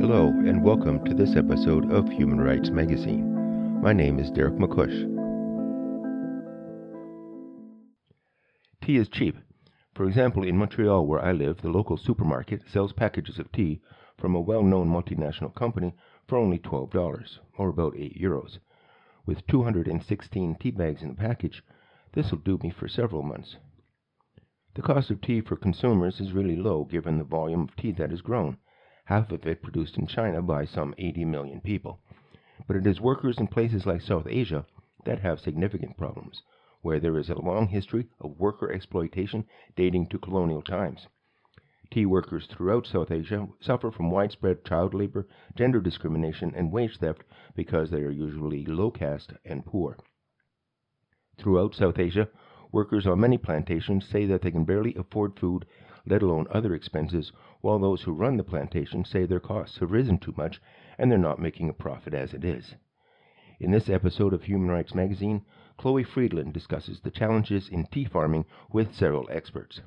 Hello, and welcome to this episode of Human Rights Magazine. My name is Derek McCush. Tea is cheap. For example, in Montreal, where I live, the local supermarket sells packages of tea from a well-known multinational company for only $12, or about €8. With 216 tea bags in the package, this will do me for several months. The cost of tea for consumers is really low given the volume of tea that is grown, half of it produced in China by some 80 million people. But it is workers in places like South Asia that have significant problems, where there is a long history of worker exploitation dating to colonial times. Tea workers throughout South Asia suffer from widespread child labor, gender discrimination, and wage theft because they are usually low caste and poor. Throughout South Asia, workers on many plantations say that they can barely afford food, let alone other expenses, while those who run the plantation say their costs have risen too much and they're not making a profit as it is. In this episode of Human Rights Magazine, Chloe Friedland discusses the challenges in tea farming with several experts.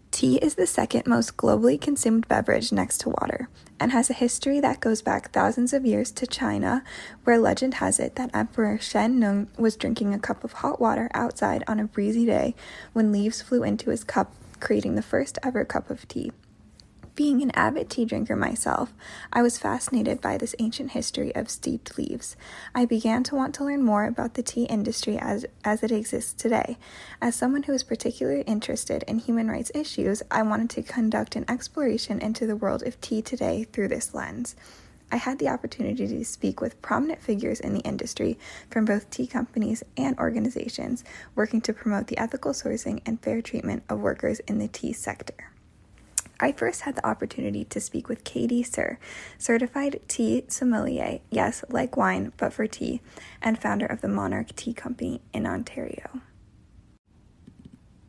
Tea is the second most globally consumed beverage next to water, and has a history that goes back thousands of years to China, where legend has it that Emperor Shen Nung was drinking a cup of hot water outside on a breezy day when leaves flew into his cup, creating the first ever cup of tea. Being an avid tea drinker myself, I was fascinated by this ancient history of steeped leaves. I began to want to learn more about the tea industry as it exists today. As someone who is particularly interested in human rights issues, I wanted to conduct an exploration into the world of tea today through this lens. I had the opportunity to speak with prominent figures in the industry from both tea companies and organizations working to promote the ethical sourcing and fair treatment of workers in the tea sector. I first had the opportunity to speak with Katie Sir, certified tea sommelier, yes, like wine, but for tea, and founder of the Monarch Tea Company in Ontario.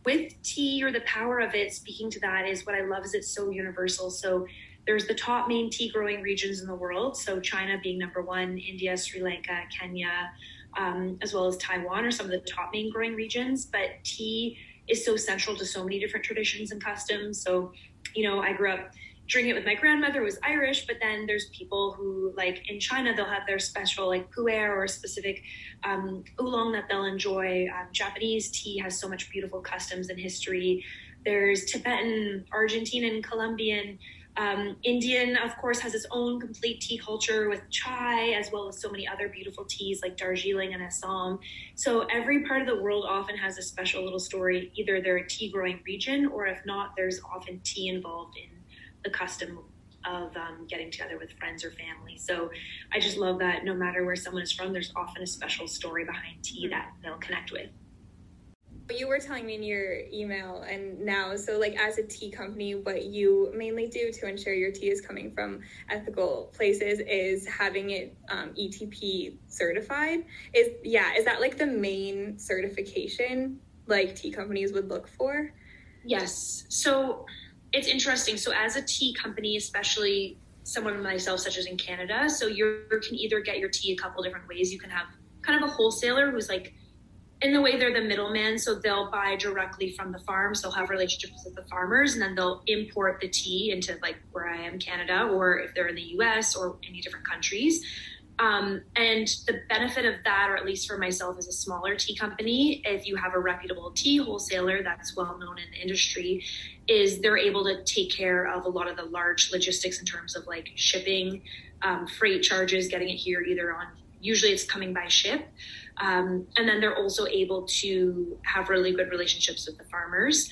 With tea, or the power of it, speaking to that, is what I love is it's so universal. So there's the top main tea growing regions in the world. So China being number one, India, Sri Lanka, Kenya, as well as Taiwan are some of the top main growing regions. But tea is so central to so many different traditions and customs. So I grew up drinking it with my grandmother, who was Irish, but then there's people who, like in China, they'll have their special like pu'er or a specific oolong that they'll enjoy. Japanese tea has so much beautiful customs and history. There's Tibetan, Argentinian, Colombian, Indian, of course, has its own complete tea culture with chai, as well as so many other beautiful teas like Darjeeling and Assam. So every part of the world often has a special little story. Either they're a tea growing region, or if not, there's often tea involved in the custom of getting together with friends or family. So I just love that no matter where someone is from, there's often a special story behind tea that they'll connect with. You were telling me in your email and now, so like as a tea company, what you mainly do to ensure your tea is coming from ethical places is having it ETP certified. Is that like the main certification like tea companies would look for? Yes. So it's interesting. So as a tea company, especially someone like myself, such as in Canada, so you can either get your tea a couple different ways. You can have kind of a wholesaler who's like, in the way they're the middleman, so they'll buy directly from the farms. They'll have relationships with the farmers, and then they'll import the tea into like where I am, Canada, or if they're in the US or any different countries. And the benefit of that, or at least for myself as a smaller tea company, if you have a reputable tea wholesaler that's well known in the industry, is they're able to take care of a lot of the large logistics in terms of like shipping, freight charges, getting it here either on, usually it's coming by ship. And then they're also able to have really good relationships with the farmers.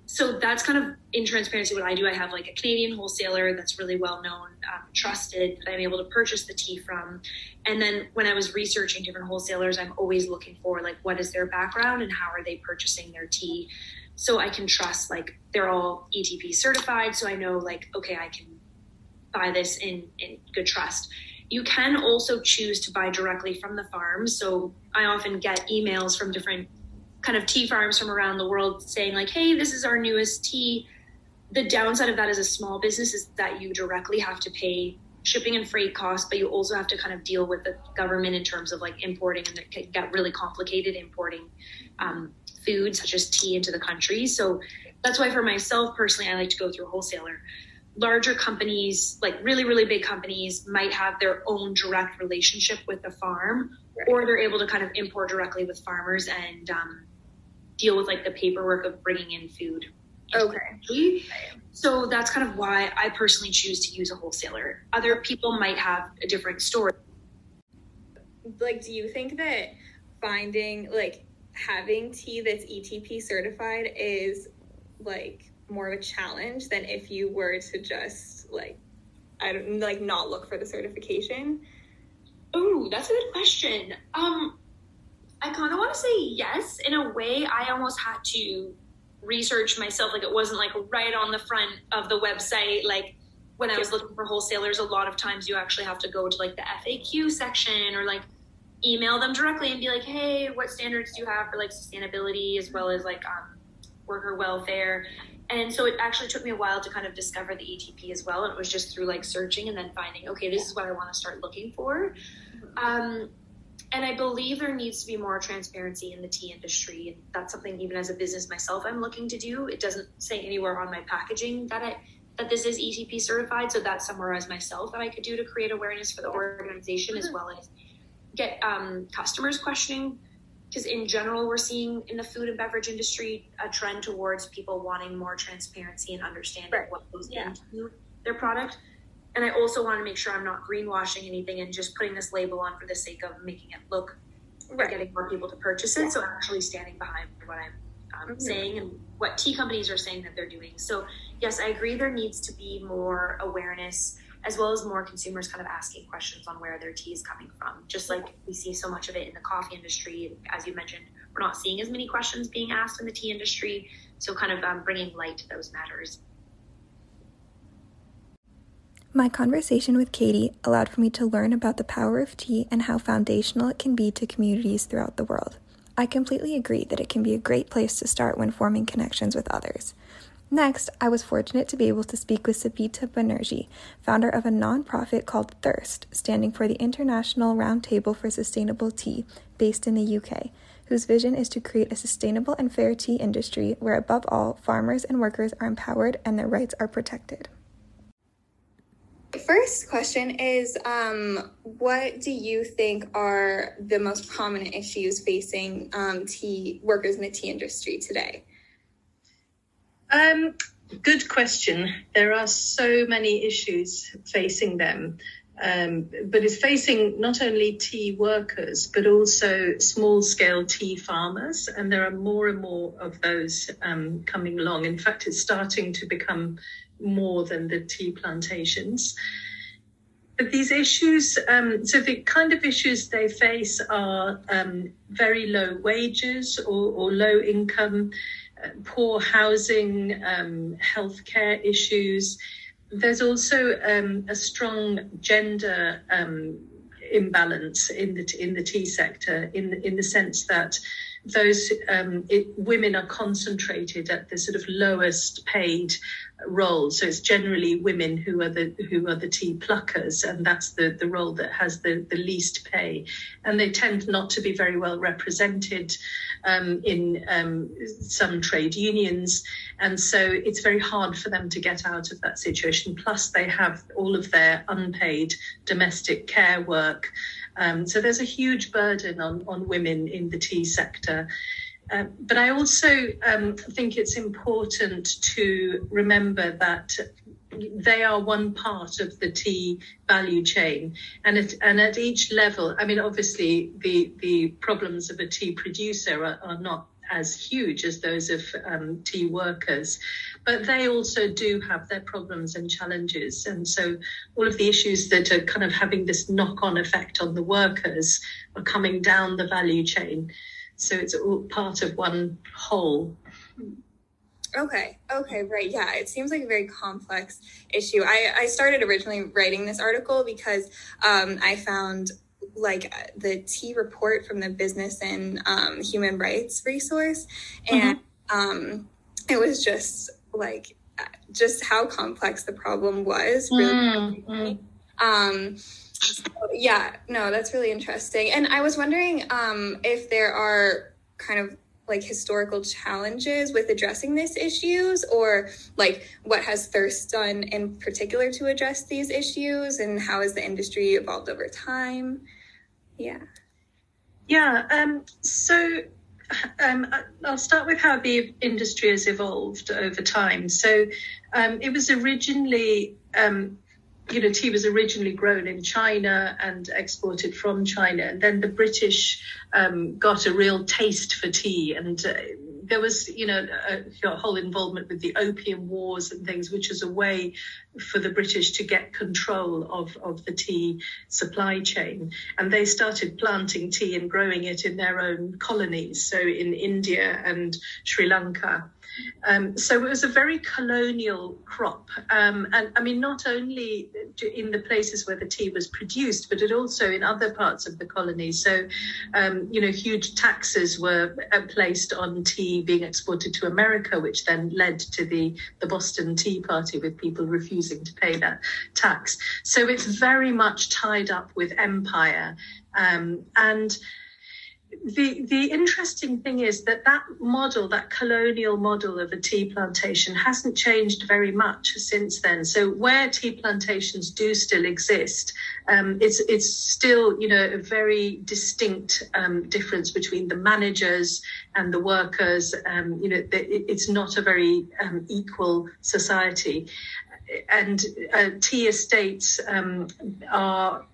So that's kind of in transparency what I do. I have like a Canadian wholesaler that's really well known, trusted, that I'm able to purchase the tea from. And then when I was researching different wholesalers, I'm always looking for like what is their background and how are they purchasing their tea, so I can trust like they're all ETP certified. So I know like, okay, I can buy this in good trust. You can also choose to buy directly from the farms. So I often get emails from different kind of tea farms from around the world saying like, hey, this is our newest tea. The downside of that as a small business is that you directly have to pay shipping and freight costs, but you also have to kind of deal with the government in terms of like importing, and it can get really complicated importing food such as tea into the country. So that's why for myself personally, I like to go through a wholesaler. larger companies, like really, really big companies, might have their own direct relationship with the farm, right, or they're able to kind of import directly with farmers and deal with like the paperwork of bringing in food. Okay. So that's kind of why I personally choose to use a wholesaler. Other people might have a different story. Like, do you think that finding, like, having tea that's ETP certified is like more of a challenge than if you were to just not look for the certification? Oh, that's a good question. I kind of want to say yes. In a way, I almost had to research myself. Like, it wasn't like right on the front of the website. Like, when I was looking for wholesalers, a lot of times you actually have to go to like the FAQ section or like email them directly and be like, hey, what standards do you have for like sustainability as well as like worker welfare? And so it actually took me a while to kind of discover the ETP as well. And it was just through like searching and then finding, okay, this is what I want to start looking for. And I believe there needs to be more transparency in the tea industry. And that's something even as a business myself, I'm looking to do. It doesn't say anywhere on my packaging that this is ETP certified. So that's somewhere as myself that I could do to create awareness for the organization as well as get customers questioning. Because in general, we're seeing in the food and beverage industry a trend towards people wanting more transparency and understanding what goes into their product. And I also want to make sure I'm not greenwashing anything and just putting this label on for the sake of making it look or getting more people to purchase it. So actually standing behind what I'm saying and what tea companies are saying that they're doing. So yes, I agree there needs to be more awareness as well as more consumers kind of asking questions on where their tea is coming from. Just like we see so much of it in the coffee industry. As you mentioned, we're not seeing as many questions being asked in the tea industry. So kind of bringing light to those matters. My conversation with Katie allowed for me to learn about the power of tea and how foundational it can be to communities throughout the world. I completely agree that it can be a great place to start when forming connections with others. Next, I was fortunate to be able to speak with Sabita Banerjee, founder of a nonprofit called Thirst, standing for the International Roundtable for Sustainable Tea, based in the UK, whose vision is to create a sustainable and fair tea industry where, above all, farmers and workers are empowered and their rights are protected. First question is, what do you think are the most prominent issues facing tea workers in the tea industry today? Good question. There are so many issues facing them, but it's facing not only tea workers, but also small-scale tea farmers, and there are more and more of those coming along. In fact, it's starting to become more than the tea plantations. But these issues, so the kind of issues they face are very low wages or low income, poor housing, healthcare issues. There's also a strong gender imbalance in the tea sector, in the sense that those women are concentrated at the sort of lowest paid roles. So it's generally women who are the tea pluckers, and that's the role that has the least pay. And they tend not to be very well represented in some trade unions, and so it's very hard for them to get out of that situation. Plus, they have all of their unpaid domestic care work. So there's a huge burden on women in the tea sector. But I also think it's important to remember that they are one part of the tea value chain. And at each level, I mean, obviously, the problems of a tea producer are not as huge as those of tea workers, but they also do have their problems and challenges. And so all of the issues that are kind of having this knock-on effect on the workers are coming down the value chain. So it's all part of one whole. Okay, right. Yeah, it seems like a very complex issue. I started originally writing this article because I found like the tea report from the Business and Human Rights resource. And it was just like, just how complex the problem was. Really. Yeah, no, that's really interesting. And I was wondering if there are kind of like historical challenges with addressing these issues, or like what has Thirst done in particular to address these issues, and how has the industry evolved over time? I'll start with how the industry has evolved over time. So it was originally, tea was originally grown in China and exported from China. And then the British got a real taste for tea. And there was, a whole involvement with the Opium Wars and things, which was a way for the British to get control of the tea supply chain. And they started planting tea and growing it in their own colonies, so in India and Sri Lanka. So it was a very colonial crop. And I mean, not only in the places where the tea was produced, but it also in other parts of the colony. So, huge taxes were placed on tea being exported to America, which then led to the Boston Tea Party, with people refusing to pay that tax. So it's very much tied up with empire. And the interesting thing is that model, that colonial model of a tea plantation, hasn't changed very much since then. So where tea plantations do still exist, it's still, a very distinct difference between the managers and the workers. It's not a very equal society. And tea estates are,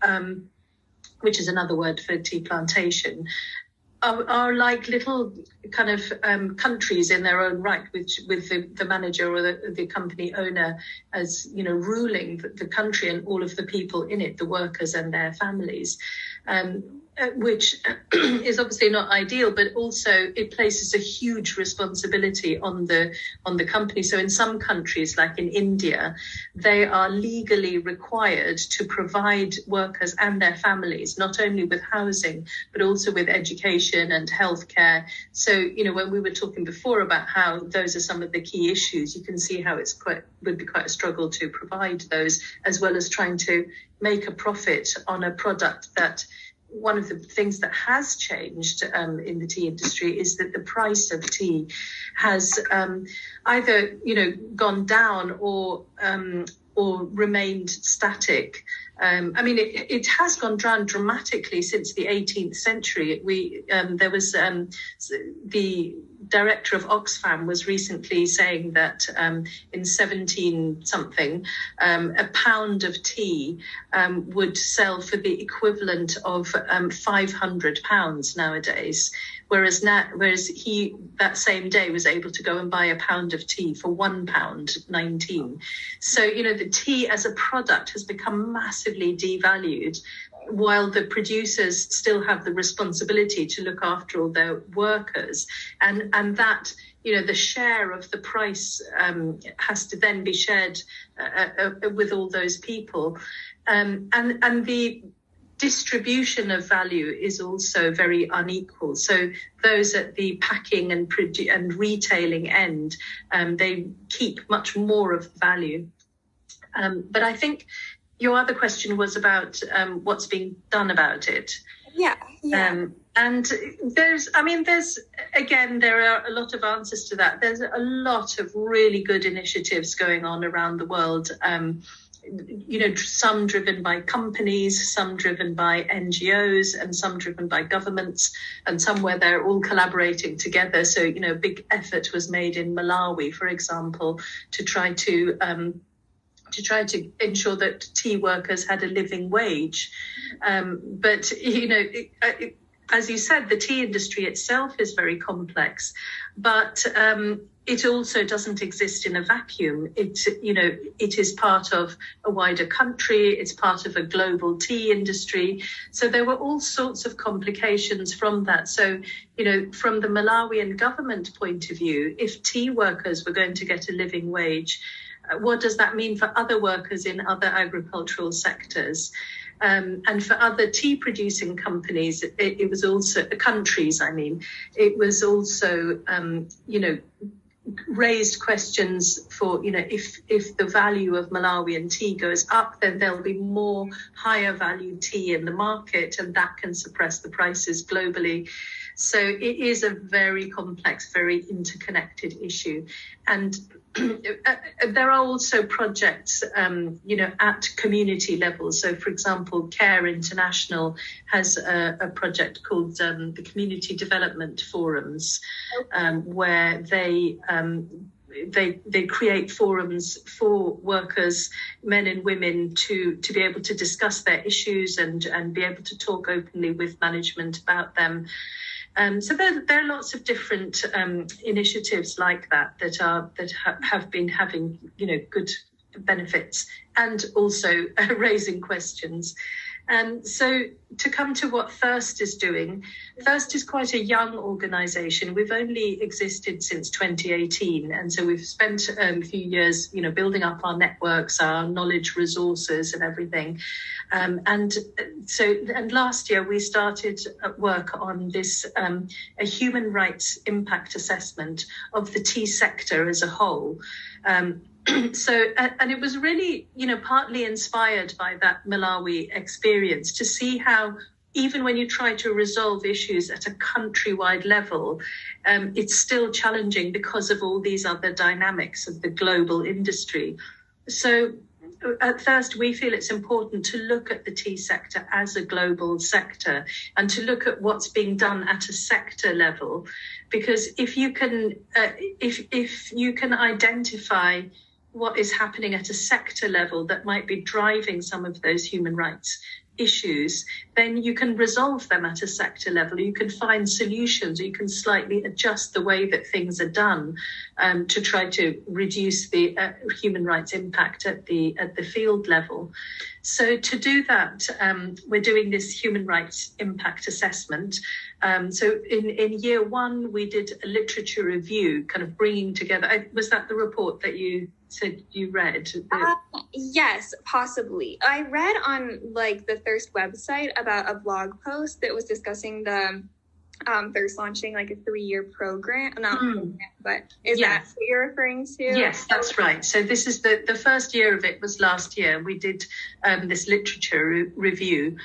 which is another word for tea plantation, are like little kind of countries in their own right, with the manager or the company owner as, ruling the country and all of the people in it, the workers and their families, which is obviously not ideal, but also it places a huge responsibility on the company. So in some countries, like in India, they are legally required to provide workers and their families not only with housing, but also with education and healthcare. So, when we were talking before about how those are some of the key issues, you can see how would be quite a struggle to provide those, as well as trying to make a profit on a product that. One of the things that has changed in the tea industry is that the price of tea has either gone down or remained static. It has gone down dramatically since the 18th century. There was the director of Oxfam was recently saying that in 17 something, a pound of tea would sell for the equivalent of £500 nowadays. Whereas he that same day was able to go and buy a pound of tea for £1.19. So, the tea as a product has become massively devalued, while the producers still have the responsibility to look after all their workers. And that, the share of the price has to then be shared with all those people. And the distribution of value is also very unequal. So those at the packing and retailing end, they keep much more of the value. But I think your other question was about what's being done about it. Yeah. And there are a lot of answers to that. There's a lot of really good initiatives going on around the world. Some driven by companies, some driven by NGOs, and some driven by governments, and some where they're all collaborating together. So, a big effort was made in Malawi, for example, to try to ensure that tea workers had a living wage. But as you said, the tea industry itself is very complex, but it also doesn't exist in a vacuum. It is part of a wider country. It's part of a global tea industry. So there were all sorts of complications from that. So, from the Malawian government point of view, if tea workers were going to get a living wage, what does that mean for other workers in other agricultural sectors? And for other tea producing companies, it was also countries. It was also, raised questions for, if the value of Malawian tea goes up, then there'll be more higher value tea in the market, and that can suppress the prices globally. So it is a very complex, very interconnected issue. And there are also projects, at community level. So, for example, Care International has a project called the Community Development Forums, where they create forums for workers, men and women, to be able to discuss their issues and be able to talk openly with management about them. So there are lots of different initiatives like that have been having good benefits and also raising questions. So to come to what Thirst is doing, Thirst is quite a young organisation. We've only existed since 2018, and so we've spent a few years, building up our networks, our knowledge resources, and everything. And last year we started work on this a human rights impact assessment of the tea sector as a whole. So, and it was really, partly inspired by that Malawi experience to see how even when you try to resolve issues at a countrywide level, it's still challenging because of all these other dynamics of the global industry. So at Thirst, we feel it's important to look at the tea sector as a global sector and to look at what's being done at a sector level, because if you can identify what is happening at a sector level that might be driving some of those human rights issues, then you can resolve them at a sector level. You can find solutions, or you can slightly adjust the way that things are done to try to reduce the human rights impact at the field level. So to do that, we're doing this human rights impact assessment. So in year one, we did a literature review, kind of bringing together. Was that the report that you said you read? Yes, possibly. I read on the Thirst website about a blog post that was discussing the Thirst launching a 3-year program. But is that what you're referring to? Yes, that's right. So this is the first year of it was last year. We did this literature review.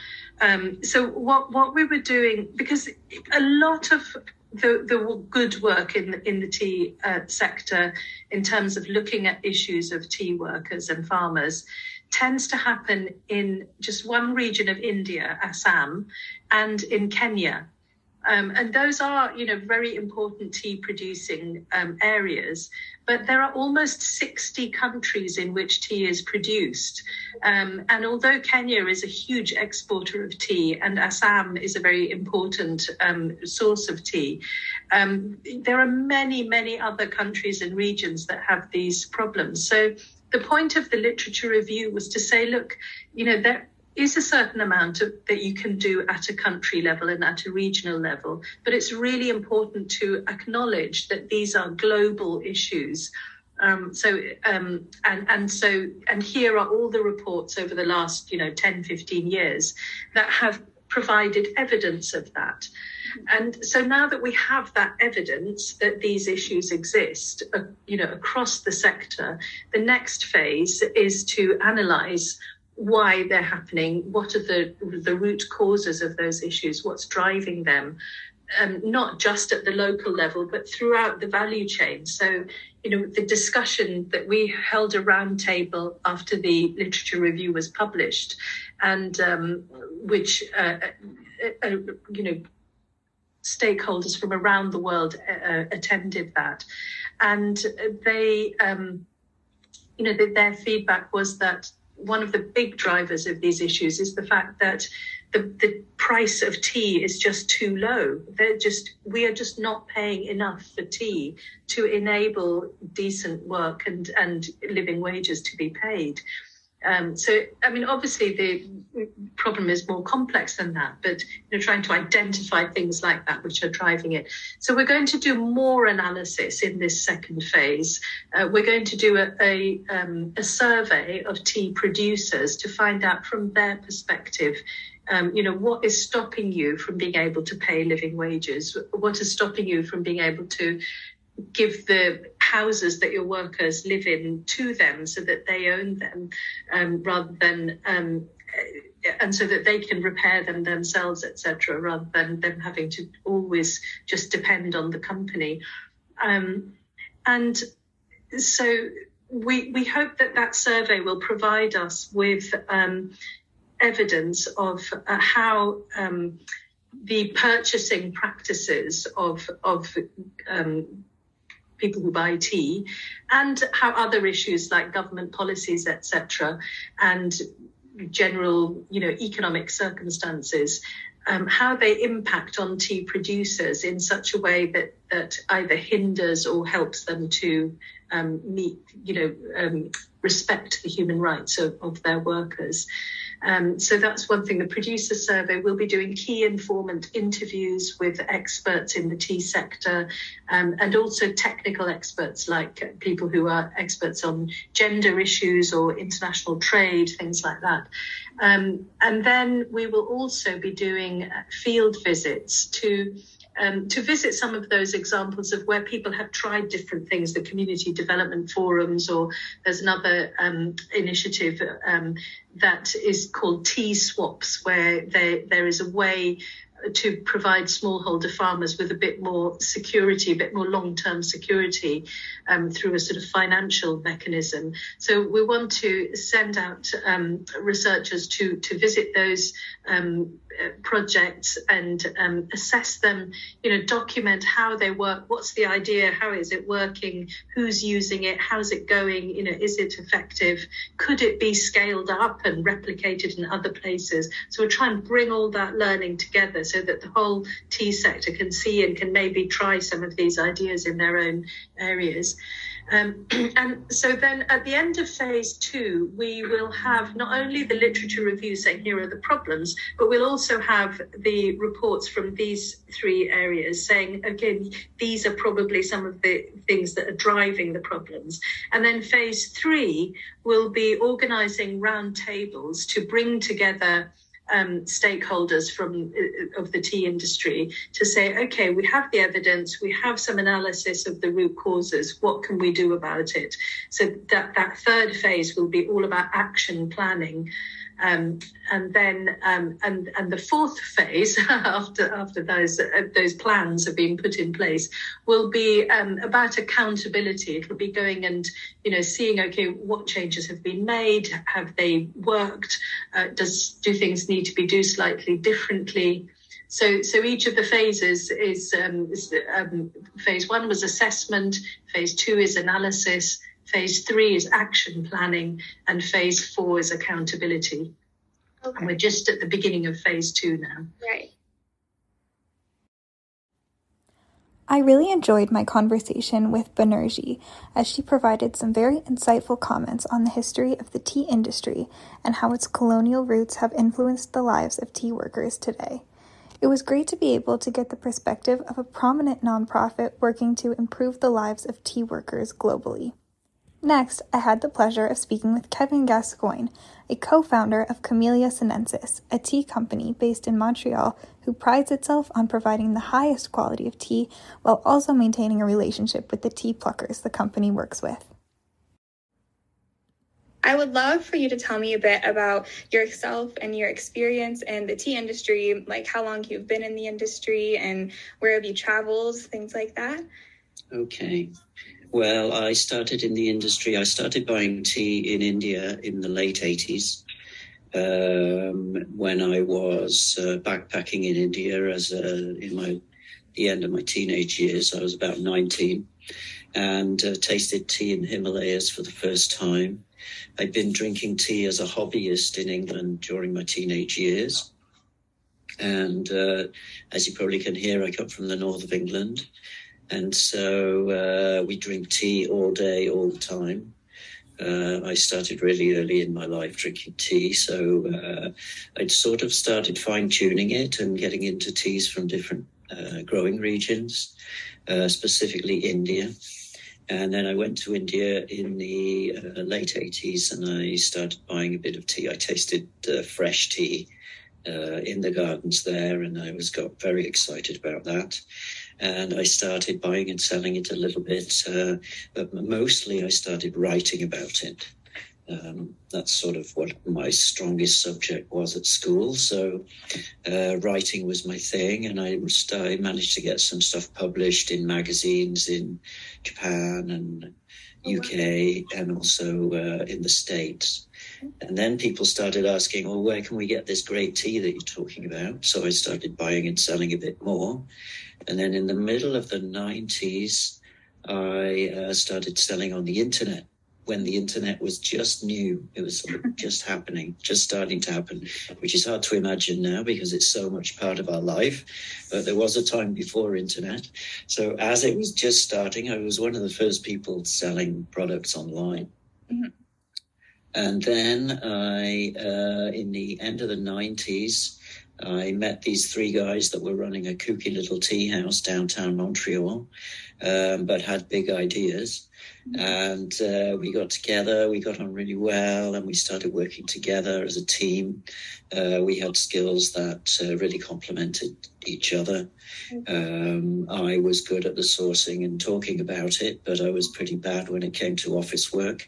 So what we were doing, because a lot of the good work in the tea sector in terms of looking at issues of tea workers and farmers tends to happen in just one region of India, Assam, and in Kenya. And those are, very important tea producing areas. But there are almost 60 countries in which tea is produced. And although Kenya is a huge exporter of tea and Assam is a very important source of tea, there are many, many other countries and regions that have these problems. So the point of the literature review was to say, look, there is a certain amount that you can do at a country level and at a regional level, but it's really important to acknowledge that these are global issues. And here are all the reports over the last 10, 15 years that have provided evidence of that. And so now that we have that evidence that these issues exist, across the sector, the next phase is to analyse why they're happening, what are the root causes of those issues, what's driving them, not just at the local level, but throughout the value chain. So, the discussion that we held a round table after the literature review was published, and which, stakeholders from around the world attended that. And they, their feedback was that one of the big drivers of these issues is the fact that the price of tea is just too low. We are just not paying enough for tea to enable decent work and living wages to be paid. Obviously the problem is more complex than that, but trying to identify things like that which are driving it. So we're going to do more analysis in this second phase. We're going to do a survey of tea producers to find out from their perspective, what is stopping you from being able to pay living wages? What is stopping you from being able to give the houses that your workers live in to them so that they own them, rather than and so that they can repair them themselves, etc., rather than them having to always just depend on the company. And so we hope that survey will provide us with evidence of how the purchasing practices of people who buy tea, and how other issues like government policies, etc., and general, economic circumstances, how they impact on tea producers in such a way that either hinders or helps them to respect the human rights of their workers. So that's one thing. The producer survey will be doing key informant interviews with experts in the tea sector, and also technical experts like people who are experts on gender issues or international trade, things like that. And then we will also be doing field visits to visit some of those examples of where people have tried different things, the community development forums, or there's another initiative that is called tea swaps, where there is a way to provide smallholder farmers with a bit more security, a bit more long-term security through a sort of financial mechanism. So we want to send out researchers to visit those projects and assess them, document how they work, what's the idea, how is it working, who's using it, how's it going, is it effective, could it be scaled up and replicated in other places. So we'll try and bring all that learning together so that the whole tea sector can see and can maybe try some of these ideas in their own areas. And so then at the end of phase 2, we will have not only the literature review saying here are the problems, but we'll also have the reports from these 3 areas saying, again, these are probably some of the things that are driving the problems. And then phase 3 will be organising roundtables to bring together stakeholders of the tea industry to say, okay, we have the evidence, we have some analysis of the root causes, what can we do about it? So that 3rd phase will be all about action planning. And then the 4th phase, after those plans have been put in place, will be about accountability. It'll be going and seeing, okay, what changes have been made, have they worked, do things need to be done slightly differently. So each of the phases is phase 1 was assessment, phase 2 is analysis, phase 3 is action planning, and phase 4 is accountability. Okay. And we're just at the beginning of phase 2 now. Right. I really enjoyed my conversation with Banerjee, as she provided some very insightful comments on the history of the tea industry and how its colonial roots have influenced the lives of tea workers today. It was great to be able to get the perspective of a prominent nonprofit working to improve the lives of tea workers globally. Next, I had the pleasure of speaking with Kevin Gascoigne, a co-founder of Camellia Sinensis, a tea company based in Montreal who prides itself on providing the highest quality of tea while also maintaining a relationship with the tea pluckers the company works with. I would love for you to tell me a bit about yourself and your experience in the tea industry, like how long you've been in the industry and where have you traveled, things like that. Okay. Well, I started in the industry. I started buying tea in India in the late 80s when I was backpacking in India the end of my teenage years. I was about 19 and tasted tea in the Himalayas for the first time. I'd been drinking tea as a hobbyist in England during my teenage years. And as you probably can hear, I come from the north of England. And so we drink tea all day, all the time. I started really early in my life drinking tea. So I'd sort of started fine-tuning it and getting into teas from different growing regions, specifically India. And then I went to India in the late 80s and I started buying a bit of tea. I tasted fresh tea in the gardens there, and I got very excited about that. And I started buying and selling it a little bit, but mostly I started writing about it. That's sort of what my strongest subject was at school. So writing was my thing, and I managed to get some stuff published in magazines in Japan and UK and also in the States. And then people started asking, well, where can we get this great tea that you're talking about? So I started buying and selling a bit more. And then in the middle of the 90s, I started selling on the internet when the internet was just new. It was sort of just happening, just starting to happen, which is hard to imagine now because it's so much part of our life. But there was a time before internet. So as it was just starting, I was one of the first people selling products online. Mm-hmm. And then in the end of the 90s, I met these three guys that were running a kooky little tea house downtown Montreal, but had big ideas. And we got together, we got on really well, and we started working together as a team. We had skills that really complemented each other. I was good at the sourcing and talking about it, but I was pretty bad when it came to office work.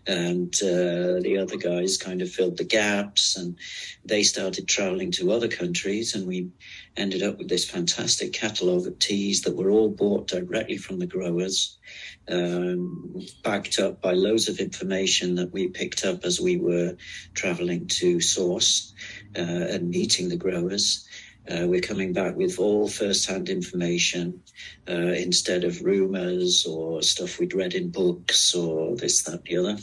And the other guys kind of filled the gaps, and they started traveling to other countries, and we ended up with this fantastic catalogue of teas that were all bought directly from the growers, backed up by loads of information that we picked up as we were traveling to source and meeting the growers. We're coming back with all first-hand information instead of rumors or stuff we'd read in books or this, that, the other,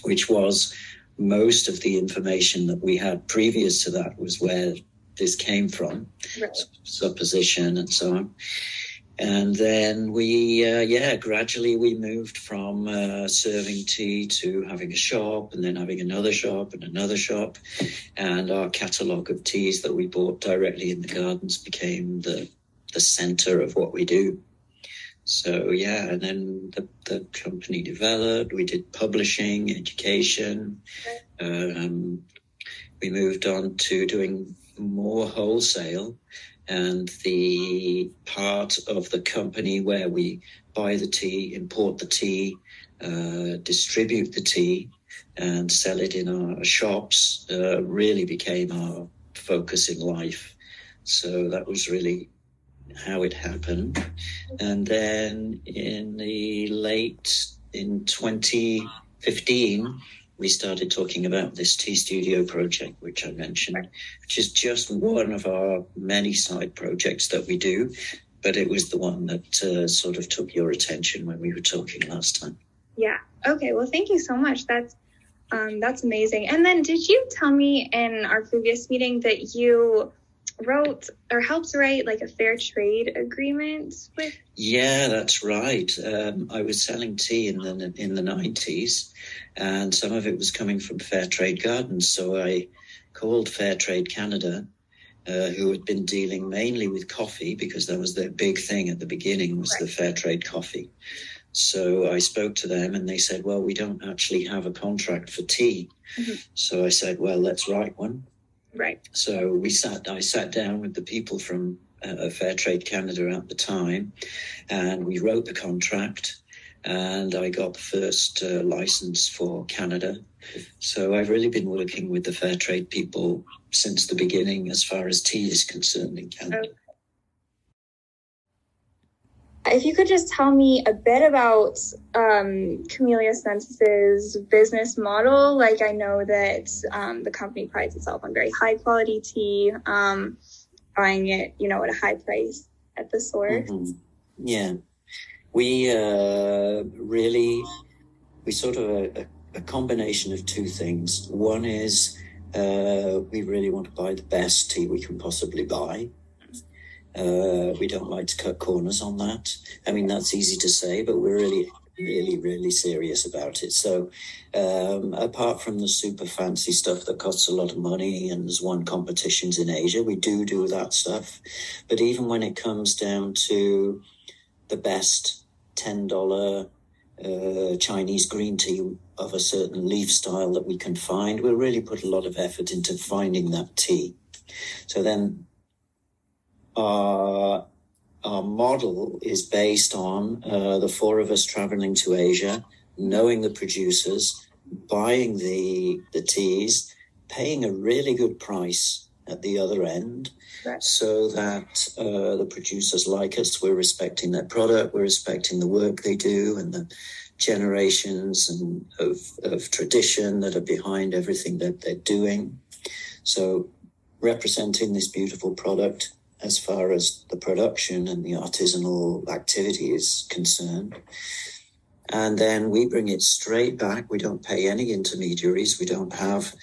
which was most of the information that we had previous to that was where this came from, right. Supposition and so on. And then we, gradually we moved from serving tea to having a shop and then having another shop and another shop. And our catalogue of teas that we bought directly in the gardens became the center of what we do. So, and then the company developed. We did publishing, education. We moved on to doing more wholesale. And the part of the company where we buy the tea, import the tea, distribute the tea, and sell it in our shops really became our focus in life. So that was really how it happened. And then in 2015, we started talking about this tea studio project, which I mentioned, which is just one of our many side projects that we do. But it was the one that sort of took your attention when we were talking last time. Yeah. Okay. Well, thank you so much. That's amazing. And then did you tell me in our previous meeting that you wrote or helped write like a fair trade agreement with? Yeah, that's right. I was selling tea in the 90s, and some of it was coming from Fair Trade Gardens. So I called Fair Trade Canada, who had been dealing mainly with coffee because that was their big thing at the beginning was the Fair Trade coffee. So I spoke to them and they said, well, we don't actually have a contract for tea. Mm-hmm. So I said, well, let's write one. Right. So I sat down with the people from Fair Trade Canada at the time, and we wrote the contract, and I got the first license for Canada. So I've really been working with the Fair Trade people since the beginning as far as tea is concerned in Canada. Okay. If you could just tell me a bit about Camellia Sinensis' business model. Like I know that the company prides itself on very high quality tea, buying it, at a high price at the source. Mm-hmm. Yeah, we sort of a combination of two things. One is we really want to buy the best tea we can possibly buy. We don't like to cut corners on that. I mean, that's easy to say, but we're really, really, really serious about it. So apart from the super fancy stuff that costs a lot of money and there's won competitions in Asia, we do that stuff. But even when it comes down to the best $10 Chinese green tea of a certain leaf style that we can find, we'll really put a lot of effort into finding that tea. So then our model is based on the four of us traveling to Asia, knowing the producers, buying the teas, paying a really good price at the other end, Right. so that the producers like us. We're respecting their product, we're respecting the work they do, and the generations and of tradition that are behind everything that they're doing. So representing this beautiful product as far as the production and the artisanal activity is concerned. And then we bring it straight back. We don't pay any intermediaries. We don't have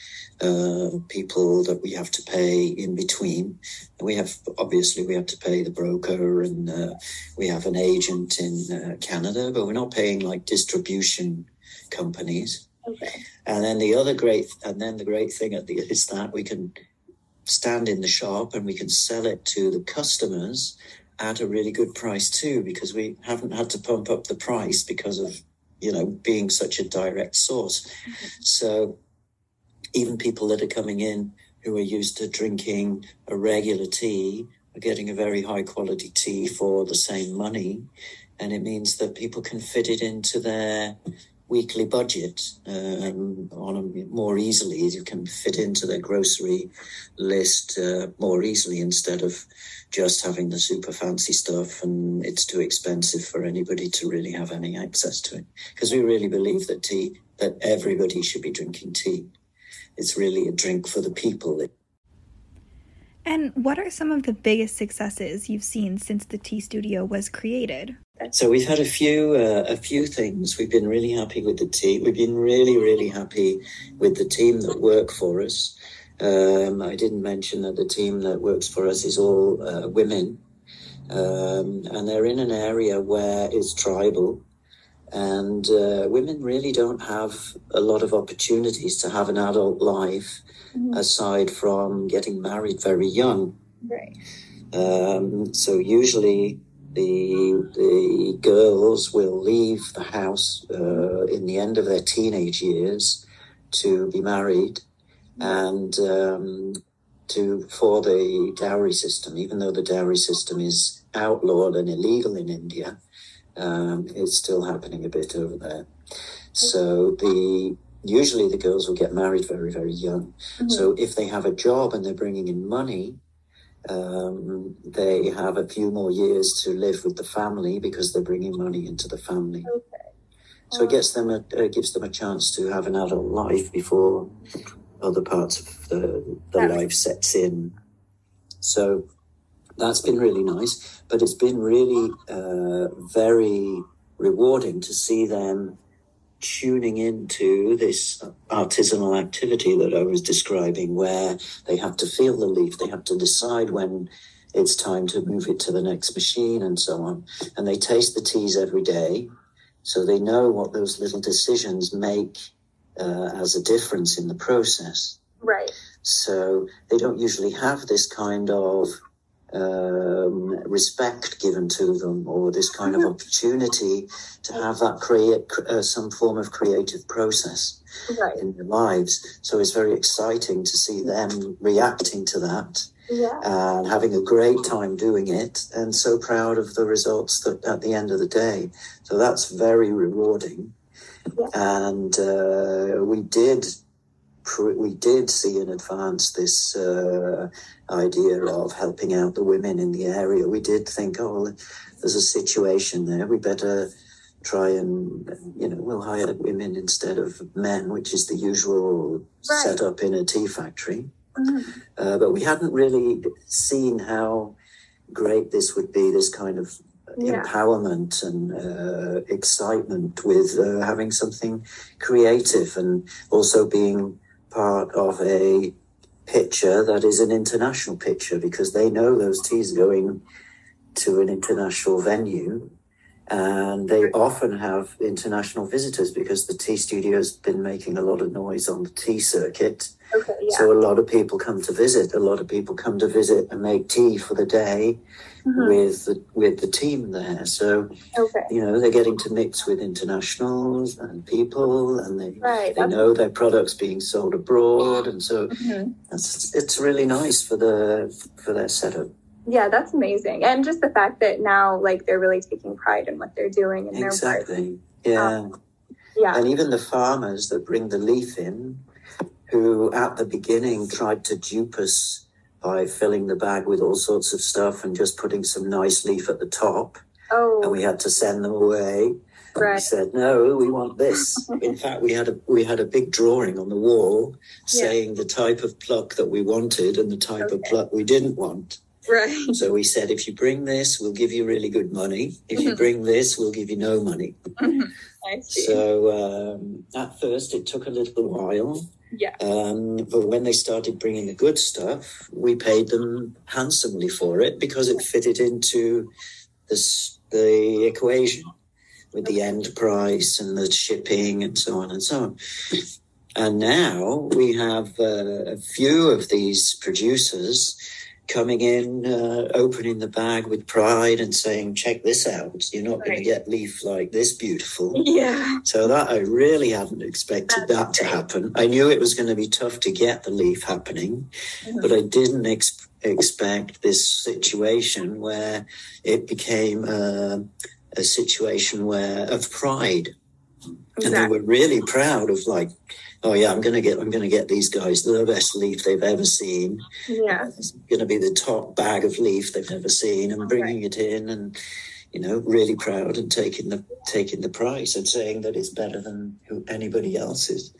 people that we have to pay in between. We have to pay the broker, and we have an agent in Canada, but we're not paying like distribution companies. Okay. And then the great thing is that we can stand in the shop and we can sell it to the customers at a really good price too, because we haven't had to pump up the price because of, being such a direct source. Mm-hmm. So even people that are coming in who are used to drinking a regular tea are getting a very high quality tea for the same money. And it means that people can fit it into their weekly budget more easily. You can fit into their grocery list more easily, instead of just having the super fancy stuff, and it's too expensive for anybody to really have any access to it. Because we really believe that everybody should be drinking tea. It's really a drink for the people. And what are some of the biggest successes you've seen since the tea studio was created? So we've had a few things. We've been really happy with the tea. We've been really, really happy with the team that work for us. I didn't mention that the team that works for us is all women, and they're in an area where it's tribal, and women really don't have a lot of opportunities to have an adult life, Mm-hmm. aside from getting married very young. Right. So usually the girls will leave the house in the end of their teenage years to be married, and for the dowry system. Even though the dowry system is outlawed and illegal in India, it's still happening a bit over there. So usually the girls will get married very, very young. Mm-hmm. So if they have a job and they're bringing in money, they have a few more years to live with the family because they're bringing money into the family. Okay. So it gives them a chance to have an adult life before other parts of the life sets in. So that's been really nice, but it's been really very rewarding to see them tuning into this artisanal activity that I was describing, where they have to feel the leaf, they have to decide when it's time to move it to the next machine and so on. And they taste the teas every day, so they know what those little decisions make as a difference in the process. Right. So they don't usually have this kind of respect given to them, or this kind of opportunity to have that create some form of creative process in their lives. So it's very exciting to see them reacting to that, and having a great time doing it, and so proud of the results that at the end of the day. So that's very rewarding. And we did see in advance this idea of helping out the women in the area. We did think, there's a situation there. We better try and, we'll hire women instead of men, which is the usual setup in a tea factory. Mm-hmm. But we hadn't really seen how great this would be, this kind of empowerment and excitement with having something creative, and also being part of a picture that is an international picture, because they know those teas going to an international venue, and they often have international visitors because the tea studio has been making a lot of noise on the tea circuit. Okay, yeah. So a lot of people come to visit. A lot of people come to visit and make tea for the day with the team there. So, they're getting to mix with internationals and people, and they know their products being sold abroad, and so it's really nice for their setup. Yeah, that's amazing. And just the fact that now, they're really taking pride in what they're doing and their work. Yeah. Yeah. And even the farmers that bring the leaf in, who at the beginning tried to dupe us by filling the bag with all sorts of stuff and just putting some nice leaf at the top. Oh. And we had to send them away. Right. We said, no, we want this. In fact, we had a big drawing on the wall saying the type of pluck that we wanted and the type of pluck we didn't want. Right. So we said, if you bring this, we'll give you really good money. If you bring this, we'll give you no money. I see. So at first it took a little while. Yeah. But when they started bringing the good stuff, we paid them handsomely for it because it fitted into the equation with the end price and the shipping and so on and so on. And now we have a few of these producers coming in, opening the bag with pride and saying, check this out. You're not going to get leaf like this beautiful. Yeah. So that I really hadn't expected that to happen. I knew it was going to be tough to get the leaf happening, but I didn't expect this situation where it became a situation of pride. Exactly. And they were really proud of like, oh yeah, I'm gonna get these guys the best leaf they've ever seen. Yeah, it's gonna be the top bag of leaf they've ever seen, and bringing it in, and really proud and taking the prize and saying that it's better than anybody else's.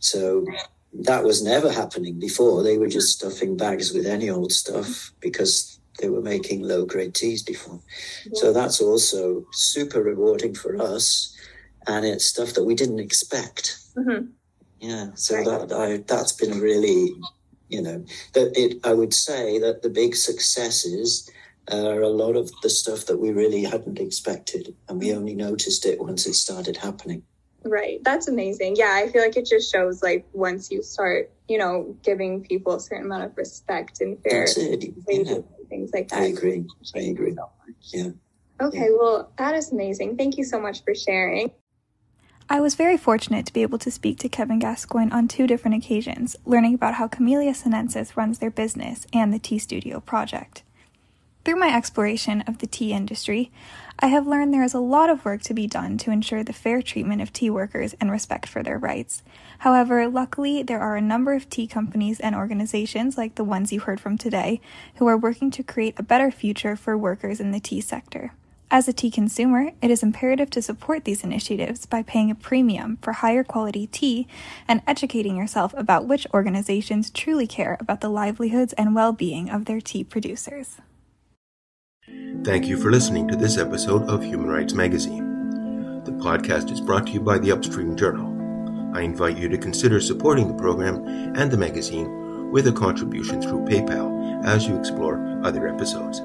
So that was never happening before. They were just stuffing bags with any old stuff because they were making low grade teas before. Yeah. So that's also super rewarding for us, and it's stuff that we didn't expect. Mm-hmm. Yeah, so that's been really, I would say that the big successes are a lot of the stuff that we really hadn't expected, and we only noticed it once it started happening. Right, that's amazing. Yeah, I feel like it just shows like once you start, giving people a certain amount of respect and fair wages and things like that. I agree. So yeah. Okay, well, that is amazing. Thank you so much for sharing. I was very fortunate to be able to speak to Kevin Gascoigne on 2 different occasions, learning about how Camellia sinensis runs their business and the Tea Studio project. Through my exploration of the tea industry, I have learned there is a lot of work to be done to ensure the fair treatment of tea workers and respect for their rights. However, luckily, there are a number of tea companies and organizations like the ones you heard from today who are working to create a better future for workers in the tea sector. As a tea consumer, it is imperative to support these initiatives by paying a premium for higher quality tea and educating yourself about which organizations truly care about the livelihoods and well-being of their tea producers. Thank you for listening to this episode of Human Rights Magazine. The podcast is brought to you by the Upstream Journal. I invite you to consider supporting the program and the magazine with a contribution through PayPal as you explore other episodes.